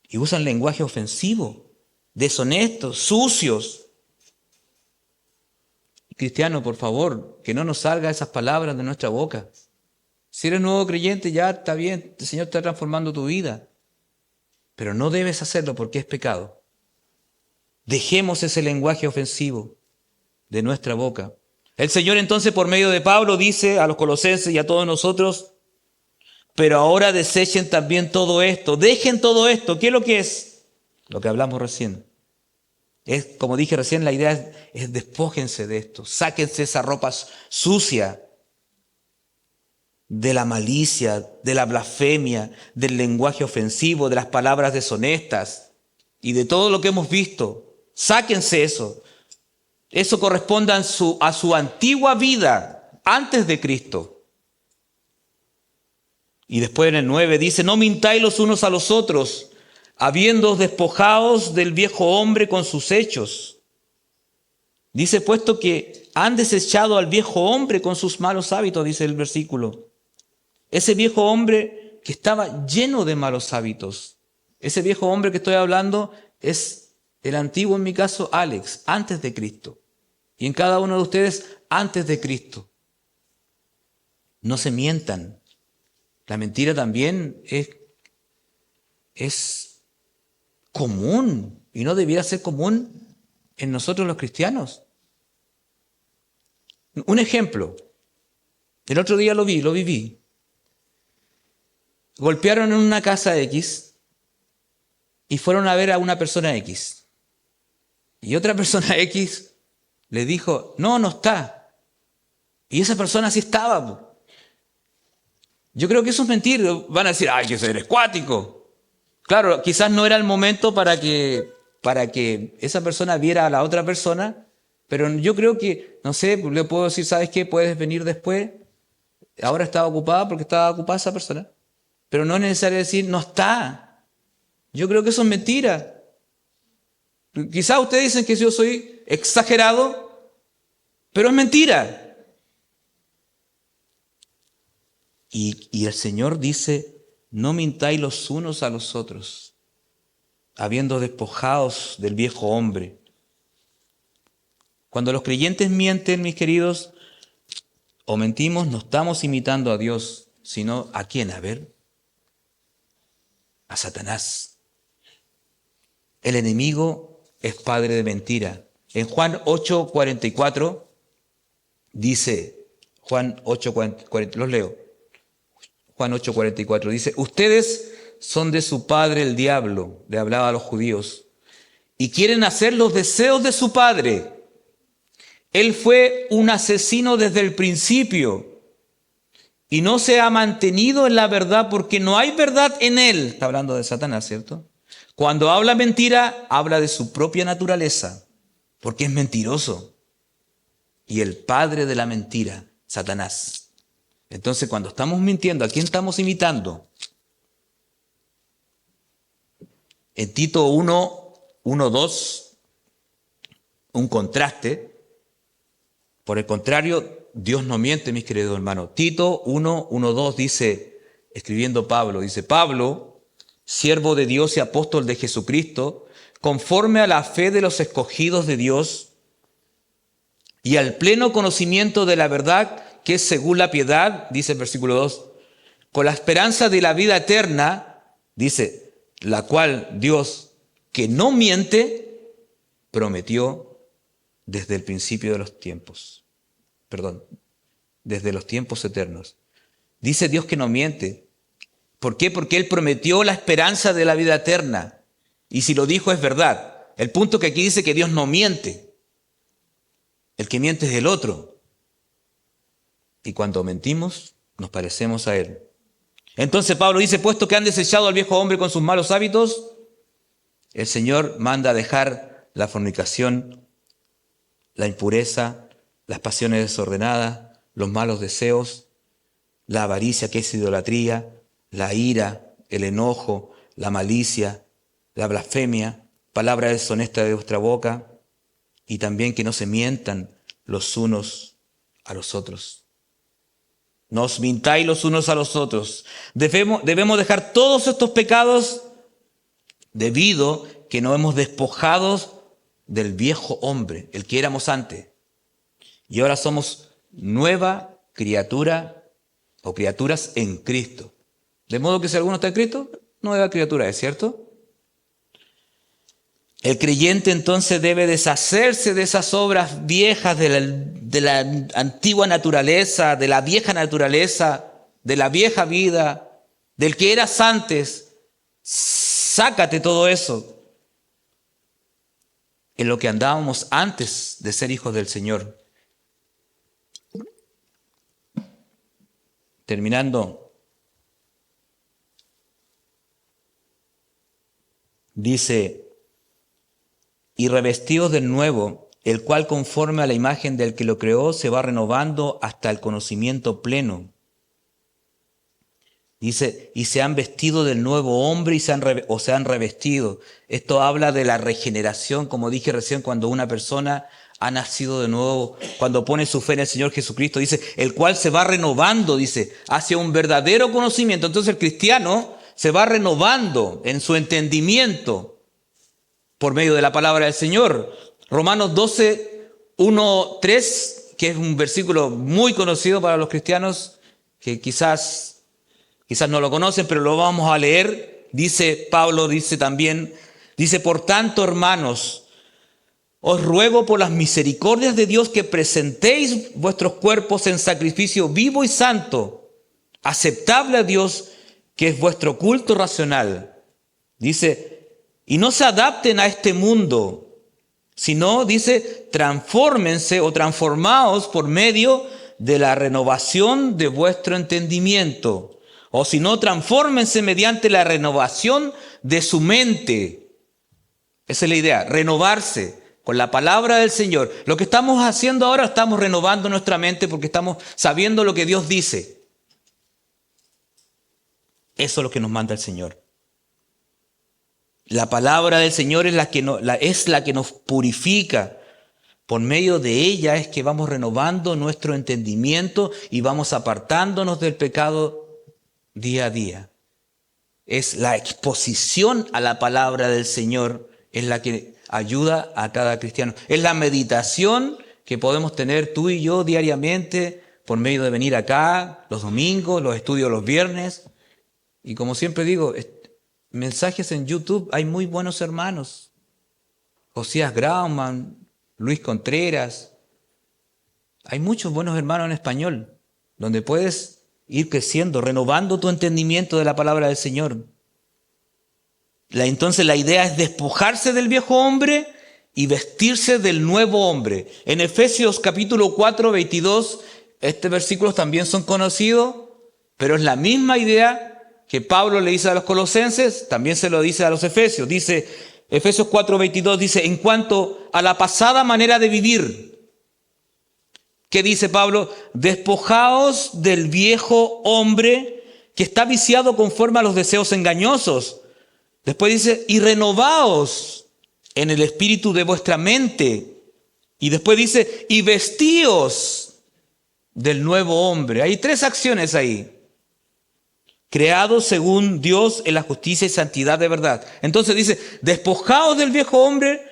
Y usan lenguaje ofensivo, deshonestos, sucios. Cristiano, por favor, que no nos salgan esas palabras de nuestra boca. Si eres nuevo creyente, ya está bien, el Señor está transformando tu vida. Pero no debes hacerlo porque es pecado. Dejemos ese lenguaje ofensivo de nuestra boca. El Señor entonces por medio de Pablo dice a los colosenses y a todos nosotros, pero ahora desechen también todo esto, dejen todo esto. ¿Qué es lo que es? Lo que hablamos recién. Es, como dije recién, la idea es despójense de esto, sáquense esa ropa sucia de la malicia, de la blasfemia, del lenguaje ofensivo, de las palabras deshonestas y de todo lo que hemos visto. Sáquense eso. Eso corresponde a su antigua vida antes de Cristo. Y después en el 9 dice, no mintáis los unos a los otros, habiéndoos despojados del viejo hombre con sus hechos. Dice, puesto que han desechado al viejo hombre con sus malos hábitos, dice el versículo. Ese viejo hombre que estaba lleno de malos hábitos. Ese viejo hombre que estoy hablando es el antiguo, en mi caso, Alex, antes de Cristo. Y en cada uno de ustedes, antes de Cristo. No se mientan. La mentira también es común y no debiera ser común en nosotros los cristianos. Un ejemplo. El otro día lo viví. Golpearon en una casa X y fueron a ver a una persona X. Y otra persona X le dijo, no, no está. Y esa persona sí estaba. Yo creo que eso es mentir. Van a decir, ay, que eres cuático. Claro, quizás no era el momento para que esa persona viera a la otra persona, pero yo creo que, no sé, le puedo decir, ¿sabes qué? Puedes venir después. Ahora estaba ocupada porque estaba ocupada esa persona. Pero no es necesario decir, no está. Yo creo que eso es mentira. Quizás ustedes dicen que yo soy exagerado, pero es mentira. Y el Señor dice, no mintáis los unos a los otros, habiendo despojados del viejo hombre. Cuando los creyentes mienten, mis queridos, o mentimos, no estamos imitando a Dios, sino ¿a quién? A ver, a Satanás. El enemigo es padre de mentira. En Juan 8:44 dice, Juan 8:44, los leo. Juan 8:44 dice, ustedes son de su padre el diablo, le hablaba a los judíos, y quieren hacer los deseos de su padre. Él fue un asesino desde el principio y no se ha mantenido en la verdad porque no hay verdad en él. Está hablando de Satanás, ¿cierto? Cuando habla mentira, habla de su propia naturaleza, porque es mentiroso. Y el padre de la mentira, Satanás. Entonces, cuando estamos mintiendo, ¿a quién estamos imitando? En Tito 1:2, un contraste. Por el contrario, Dios no miente, mis queridos hermanos. Tito 1:1-2 dice, escribiendo Pablo, dice, Pablo, siervo de Dios y apóstol de Jesucristo, conforme a la fe de los escogidos de Dios y al pleno conocimiento de la verdad que es según la piedad, dice el versículo 2, con la esperanza de la vida eterna, dice, la cual Dios, que no miente, prometió desde el principio de los tiempos. Desde los tiempos eternos. Dice Dios que no miente. ¿Por qué? Porque Él prometió la esperanza de la vida eterna. Y si lo dijo es verdad. El punto que aquí dice que Dios no miente. El que miente es el otro. Y cuando mentimos, nos parecemos a Él. Entonces Pablo dice, puesto que han desechado al viejo hombre con sus malos hábitos, el Señor manda a dejar la fornicación, la impureza, las pasiones desordenadas, los malos deseos, la avaricia que es idolatría, la ira, el enojo, la malicia, la blasfemia, palabra deshonesta de vuestra boca, y también que no se mientan los unos a los otros. No os mintáis los unos a los otros. Debemos dejar todos estos pecados debido que nos hemos despojado del viejo hombre, el que éramos antes. Y ahora somos nueva criatura o criaturas en Cristo. De modo que si alguno está en Cristo, nueva criatura es, ¿cierto? El creyente entonces debe deshacerse de esas obras viejas de la antigua naturaleza, de la vieja naturaleza, de la vieja vida, del que eras antes. Sácate todo eso. En lo que andábamos antes de ser hijos del Señor. Terminando, dice, y revestidos del nuevo, el cual conforme a la imagen del que lo creó se va renovando hasta el conocimiento pleno. Dice, y se han vestido del nuevo hombre y se han revestido. Esto habla de la regeneración, como dije recién, cuando una persona ha nacido de nuevo, cuando pone su fe en el Señor Jesucristo, dice, el cual se va renovando, dice, hacia un verdadero conocimiento. Entonces el cristiano se va renovando en su entendimiento por medio de la palabra del Señor. Romanos 12:1-3, que es un versículo muy conocido para los cristianos, que quizás no lo conocen, pero lo vamos a leer. Dice Pablo, dice también, dice, por tanto, hermanos, os ruego por las misericordias de Dios que presentéis vuestros cuerpos en sacrificio vivo y santo, aceptable a Dios, que es vuestro culto racional. Dice, y no se adapten a este mundo, sino, dice, transfórmense o transformaos por medio de la renovación de vuestro entendimiento. O si no, transfórmense mediante la renovación de su mente. Esa es la idea, renovarse con la palabra del Señor. Lo que estamos haciendo ahora, estamos renovando nuestra mente porque estamos sabiendo lo que Dios dice. Eso es lo que nos manda el Señor. La palabra del Señor es la que nos purifica. Por medio de ella es que vamos renovando nuestro entendimiento y vamos apartándonos del pecado día a día. Es la exposición a la palabra del Señor, es la que ayuda a cada cristiano. Es la meditación que podemos tener tú y yo diariamente por medio de venir acá los domingos, los estudios los viernes. Y como siempre digo, mensajes en YouTube, hay muy buenos hermanos. Josías Grauman, Luis Contreras. Hay muchos buenos hermanos en español, donde puedes ir creciendo, renovando tu entendimiento de la palabra del Señor. Entonces la idea es despojarse del viejo hombre y vestirse del nuevo hombre. En Efesios capítulo 4, 22, estos versículos también son conocidos, pero es la misma idea que Pablo le dice a los colosenses, también se lo dice a los efesios. Dice, Efesios 4:22 dice, en cuanto a la pasada manera de vivir, ¿qué dice Pablo? Despojaos del viejo hombre que está viciado conforme a los deseos engañosos. Después dice, y renovaos en el espíritu de vuestra mente Y después dice, y vestíos del nuevo hombre. Hay tres acciones ahí. Creados según Dios en la justicia y santidad de verdad. Entonces dice, despojaos del viejo hombre,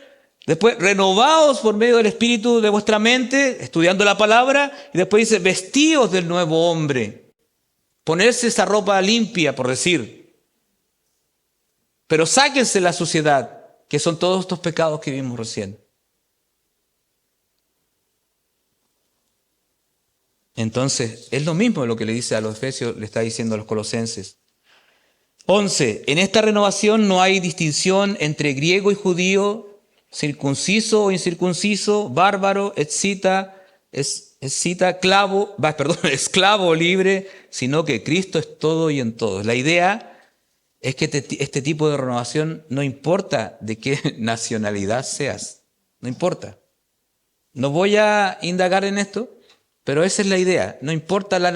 después renovaos por medio del espíritu de vuestra mente, estudiando la palabra, y después dice, vestíos del nuevo hombre. Ponerse esa ropa limpia, por decir. Pero sáquense la suciedad, que son todos estos pecados que vimos recién. Entonces, es lo mismo lo que le dice a los Efesios, le está diciendo a los Colosenses. 11. En esta renovación no hay distinción entre griego y judío, circunciso o incircunciso, bárbaro, esclavo o libre, sino que Cristo es todo y en todos. La idea es que este tipo de renovación no importa de qué nacionalidad seas, no importa. No voy a indagar en esto, pero esa es la idea. No importa la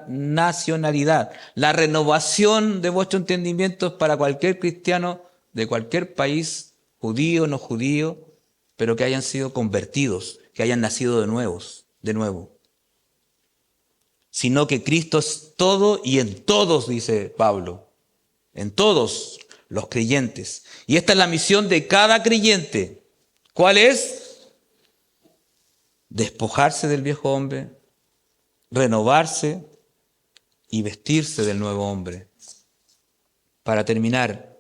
nacionalidad. La renovación de vuestro entendimiento es para cualquier cristiano de cualquier país, judío, no judío, pero que hayan sido convertidos, que hayan nacido de nuevo. Sino que Cristo es todo y en todos, dice Pablo. En todos los creyentes. Y esta es la misión de cada creyente. ¿Cuál es? Despojarse del viejo hombre, renovarse y vestirse del nuevo hombre. Para terminar,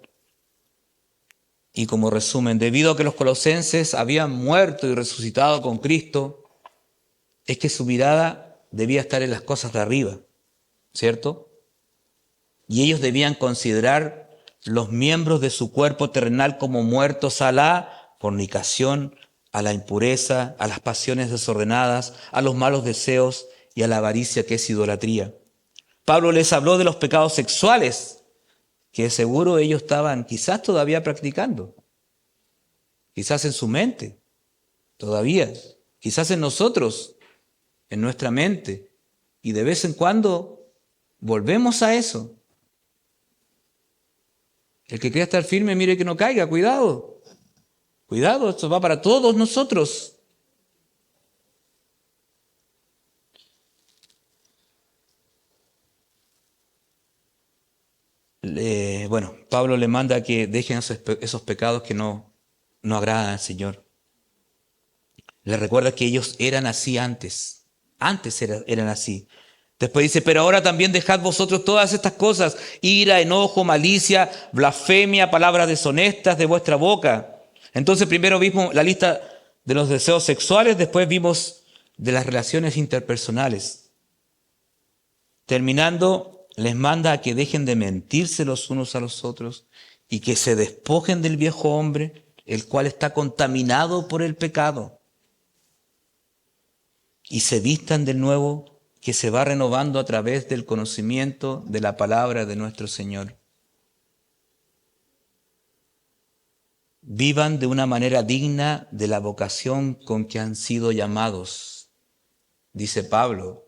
y como resumen, debido a que los colosenses habían muerto y resucitado con Cristo, es que su mirada debía estar en las cosas de arriba, ¿cierto? Y ellos debían considerar los miembros de su cuerpo terrenal como muertos a la fornicación, a la impureza, a las pasiones desordenadas, a los malos deseos y a la avaricia, que es idolatría. Pablo les habló de los pecados sexuales, que seguro ellos estaban quizás todavía practicando, quizás en su mente, todavía, quizás en nosotros, en nuestra mente, y de vez en cuando volvemos a eso. El que quiera estar firme, mire que no caiga, cuidado. Cuidado, esto va para todos nosotros. Pablo le manda que dejen esos pecados que no agradan al Señor. Le recuerda que ellos eran así antes. Antes eran así. Después dice, pero ahora también dejad vosotros todas estas cosas, ira, enojo, malicia, blasfemia, palabras deshonestas de vuestra boca. Entonces primero vimos la lista de los deseos sexuales, después vimos de las relaciones interpersonales. Terminando, les manda a que dejen de mentirse los unos a los otros y que se despojen del viejo hombre, el cual está contaminado por el pecado, y se vistan del nuevo, que se va renovando a través del conocimiento de la palabra de nuestro Señor. Vivan de una manera digna de la vocación con que han sido llamados, dice Pablo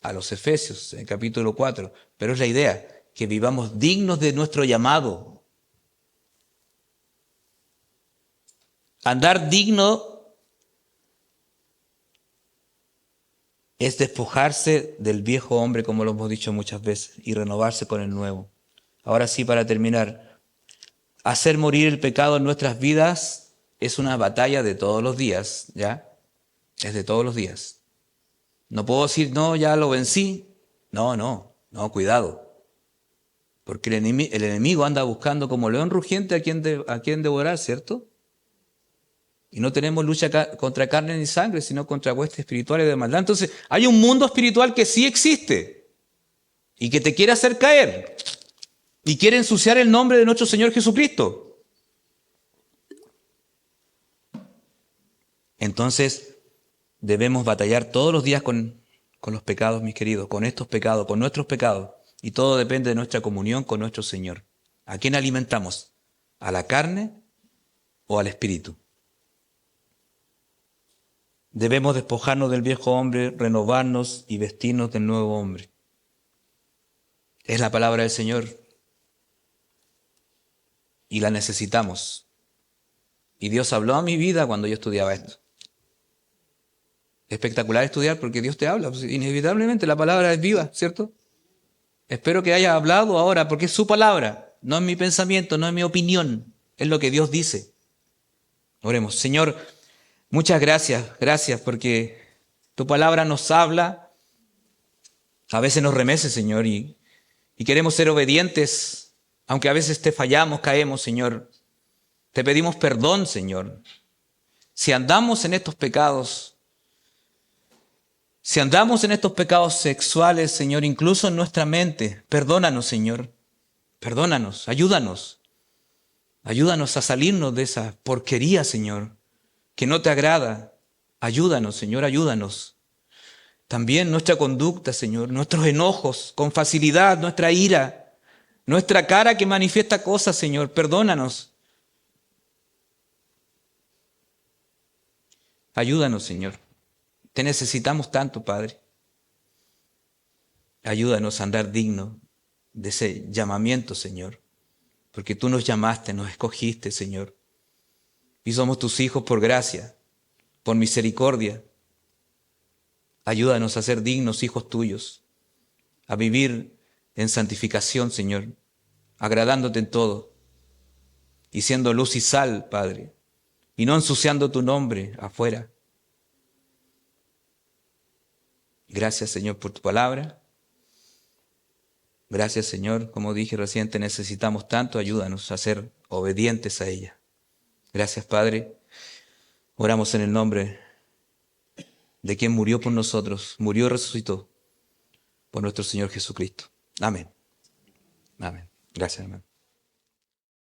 a los Efesios en el capítulo 4. Pero es la idea, que vivamos dignos de nuestro llamado. Andar digno es despojarse del viejo hombre, como lo hemos dicho muchas veces, y renovarse con el nuevo. Ahora sí, para terminar, hacer morir el pecado en nuestras vidas es una batalla de todos los días, ¿ya? Es de todos los días. No puedo decir, no, ya lo vencí. No, cuidado. Porque el enemigo anda buscando como león rugiente a quien devorar, ¿cierto? Y no tenemos lucha contra carne ni sangre, sino contra huestes espirituales de maldad. Entonces, hay un mundo espiritual que sí existe y que te quiere hacer caer y quiere ensuciar el nombre de nuestro Señor Jesucristo. Entonces, debemos batallar todos los días con los pecados, mis queridos, con estos pecados, con nuestros pecados. Y todo depende de nuestra comunión con nuestro Señor. ¿A quién alimentamos? ¿A la carne o al espíritu? Debemos despojarnos del viejo hombre, renovarnos y vestirnos del nuevo hombre. Es la palabra del Señor y la necesitamos. Y Dios habló a mi vida cuando yo estudiaba esto. espectacular estudiar porque Dios te habla. Pues, inevitablemente la palabra es viva, ¿cierto? Espero que haya hablado ahora porque es su palabra, no es mi pensamiento, no es mi opinión, es lo que Dios dice. Oremos. Señor, muchas gracias porque tu palabra nos habla, a veces nos remece, Señor, y queremos ser obedientes, aunque a veces te fallamos, caemos, Señor. Te pedimos perdón, Señor. Si andamos en estos pecados, sexuales, Señor, incluso en nuestra mente, perdónanos, Señor. Perdónanos, ayúdanos. Ayúdanos a salirnos de esa porquería, Señor, que no te agrada. Ayúdanos, Señor, ayúdanos. También nuestra conducta, Señor, nuestros enojos con facilidad, nuestra ira, nuestra cara que manifiesta cosas, Señor, perdónanos. Ayúdanos, Señor. Te necesitamos tanto, Padre. Ayúdanos a andar digno de ese llamamiento, Señor, porque tú nos llamaste, nos escogiste, Señor, y somos tus hijos por gracia, por misericordia. Ayúdanos a ser dignos hijos tuyos, a vivir en santificación, Señor, agradándote en todo y siendo luz y sal, Padre, y no ensuciando tu nombre afuera. Gracias, Señor, por tu palabra. Gracias, Señor. Como dije recién, te necesitamos tanto. Ayúdanos a ser obedientes a ella. Gracias, Padre. Oramos en el nombre de quien murió por nosotros, murió y resucitó por nuestro Señor Jesucristo. Amén. Amén. Gracias, hermano.